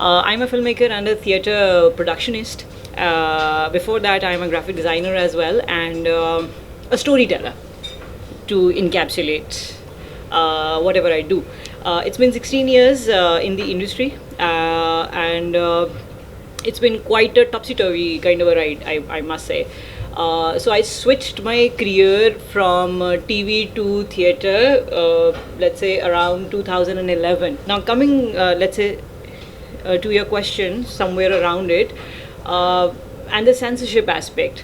I'm a filmmaker and a theatre productionist. Before that, I'm a graphic designer as well, and a storyteller to encapsulate whatever I do. It's been 16 years in the industry, and it's been quite a topsy-turvy kind of a ride, I must say. So I switched my career from TV to theatre, let's say around 2011. Now coming, let's say, to your question, somewhere around it, and the censorship aspect.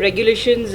regulations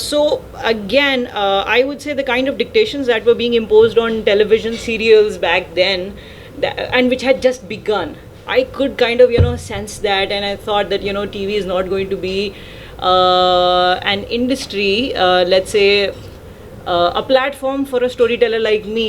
So again, I would say the kind of dictations that were being imposed on television serials back then, and which had just begun, I could kind of sense that, and I thought that TV is not going to be an industry, let's say a platform for a storyteller like me,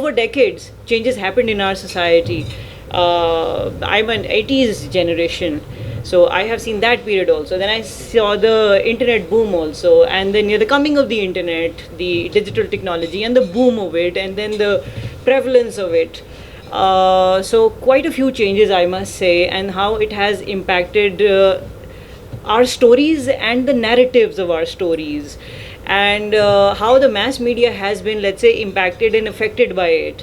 over decades. Changes happened in our society. I'm an 80s generation, so I have seen that period also. Then I saw the internet boom also, and then the coming of the internet, the digital technology and the boom of it, and then the prevalence of it. So quite a few changes, I must say, and how it has impacted our stories and the narratives of our stories, and how the mass media has been, let's say, impacted and affected by it.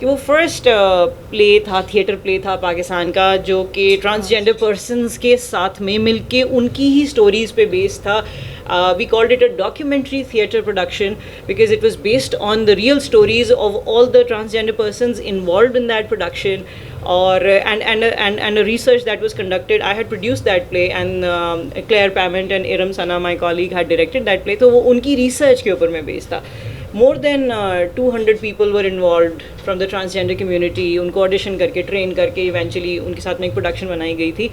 کہ وہ first پلے تھا, theatre پلے تھا پاکستان کا جو کہ transgender persons کے ساتھ میں مل کے ان کی ہی اسٹوریز پہ بیس تھا. We called it a documentary theatre production because it was based on the real stories of all the transgender persons involved in that production, or and a research that was conducted. I had produced that play, and Claire Pament and Iram Sana, my colleague, had directed that play. تو وہ ان کی research کے اوپر میں بیس تھا. More than 200 people were involved from the transgender community. ان کو audition کر کے ٹرین کر کے ایونچولی ان کے ساتھ میں ایک پروڈکشن بنائی گئی تھی.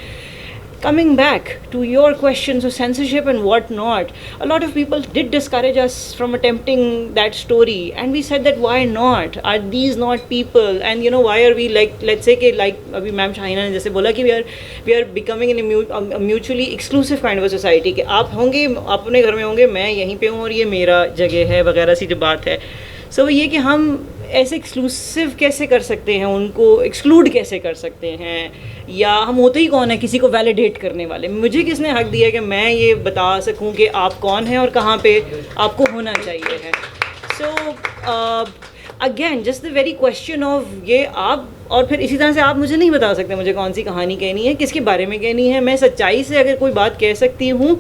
Coming back to your questions of censorship and what not, a lot of people did discourage us from attempting that story, and we said that why not? Are these not people? And you know, why are we like, let's say کہ like ابھی میم شاہینہ نے جیسے بولا کہ we are becoming a mutually exclusive kind of a society کہ آپ ہوں گے, آپ اپنے گھر میں ہوں گے, میں یہیں پہ ہوں اور یہ میرا جگہ ہے وغیرہ سی جو بات ہے. سو یہ کہ ہم ایسے ایکسکلوسیو کیسے کر سکتے ہیں, ان کو ایکسکلوڈ کیسے کر سکتے ہیں, یا ہم ہوتے ہی کون ہیں کسی کو ویلیڈیٹ کرنے والے. مجھے کس نے حق دیا کہ میں یہ بتا سکوں کہ آپ کون ہیں اور کہاں پہ آپ کو ہونا چاہیے ہے. So again just the very question of یہ آپ, اور پھر اسی طرح سے آپ مجھے نہیں بتا سکتے مجھے کون سی کہانی کہنی ہے, کس کے بارے میں کہنی ہے. میں سچائی سے اگر کوئی بات کہہ سکتی ہوں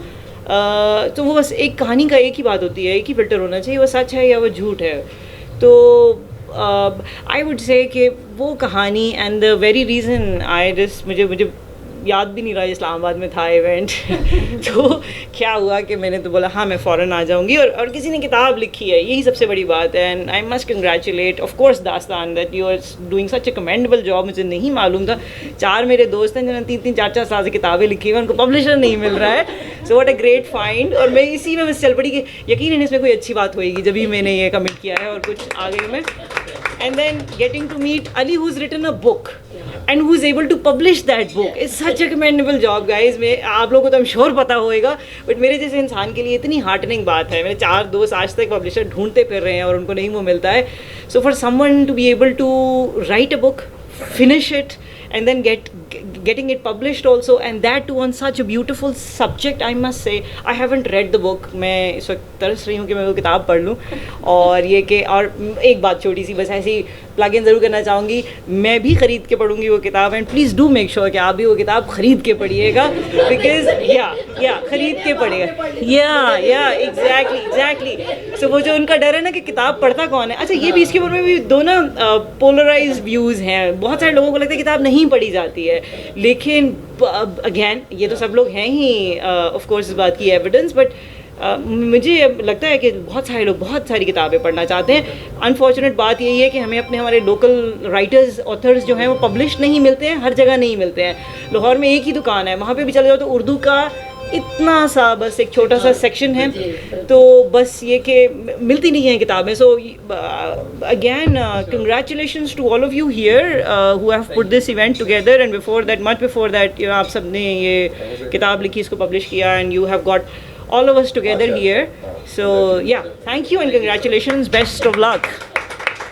تو وہ بس ایک کہانی کا ایک ہی بات ہوتی ہے, ایک ہی فلٹر ہونا چاہیے, وہ سچ ہے یا وہ جھوٹ ہے. تو آئی وڈ سے کہ وہ کہانی and the very reason I just مجھے یاد بھی نہیں رہا اسلام آباد میں تھا ایونٹ تو کیا ہوا کہ میں نے تو بولا ہاں میں فوراً آ جاؤں گی, اور کسی نے کتاب لکھی ہے, یہی سب سے بڑی بات ہے. And I must congratulate of course Dastan that you are doing such a commendable job. مجھے نہیں معلوم تھا, 4 میرے دوست ہیں جنہوں نے 3-3 4-4 سال سے کتابیں لکھی ہوئی, ان کو پبلشر نہیں مل رہا ہے. So what a great find. اور میں اسی میں بس چل پڑی کہ یقیناً اس میں کوئی اچھی بات ہوئے گی, جبھی میں نے یہ کمنٹ کیا ہے اور کچھ آ گئی میں. And then getting to meet Ali, who's written a book and who's able to publish that book is such a commendable job, guys. میں آپ لوگوں کو تو I'm sure پتا ہوئے گا, بٹ میرے جیسے انسان کے لیے اتنی ہارٹننگ بات ہے. میرے 4 دوست آج تک پبلشر ڈھونڈتے پھر رہے ہیں اور ان کو نہیں وہ ملتا ہے. So for someone to be able to write a book, finish it, and then getting it published also, and that too on such a beautiful subject, I must say. I haven't read the book. میں اس وقت ترس رہی ہوں کہ میں وہ کتاب پڑھ لوں. اور یہ کہ اور ایک بات چھوٹی سی بس ایسی پلگ ان ضرور کرنا چاہوں گی, میں بھی خرید کے پڑھوں گی وہ کتاب, and please do make sure کہ آپ بھی وہ کتاب خرید کے پڑھیے گا, بیکاز یا خرید کے پڑھے گا. یا ایگزیکٹلی. سو وہ جو ان کا ڈر ہے نا کہ کتاب پڑھتا کون ہے. اچھا یہ بھی اس کے بارے میں بھی دو نا پولرائز ویوز ہیں. بہت سارے لوگوں کو لگتا ہے کتاب نہیں پڑھی جاتی ہے, لیکن اگین یہ تو سب لوگ ہیں ہی آف کورس اس بات کی ایویڈنس, بٹ مجھے لگتا ہے کہ بہت سارے لوگ بہت ساری کتابیں پڑھنا چاہتے ہیں. انفارچونیٹ بات یہی ہے کہ ہمیں ہمارے لوکل رائٹرز آتھرز جو ہیں وہ پبلش نہیں ملتے ہیں, ہر جگہ نہیں ملتے ہیں. لاہور میں ایک ہی دکان ہے, وہاں پہ بھی چلے جاؤ تو اردو کا اتنا سا بس ایک چھوٹا سا سیکشن ہے, تو بس یہ کہ ملتی نہیں ہیں کتابیں. So again congratulations to all of you here who have put this event together, and before that much before that آپ سب نے یہ کتاب لکھی, اس کو پبلش کیا, and you have got all of us together here. So yeah, thank you and congratulations, best of luck.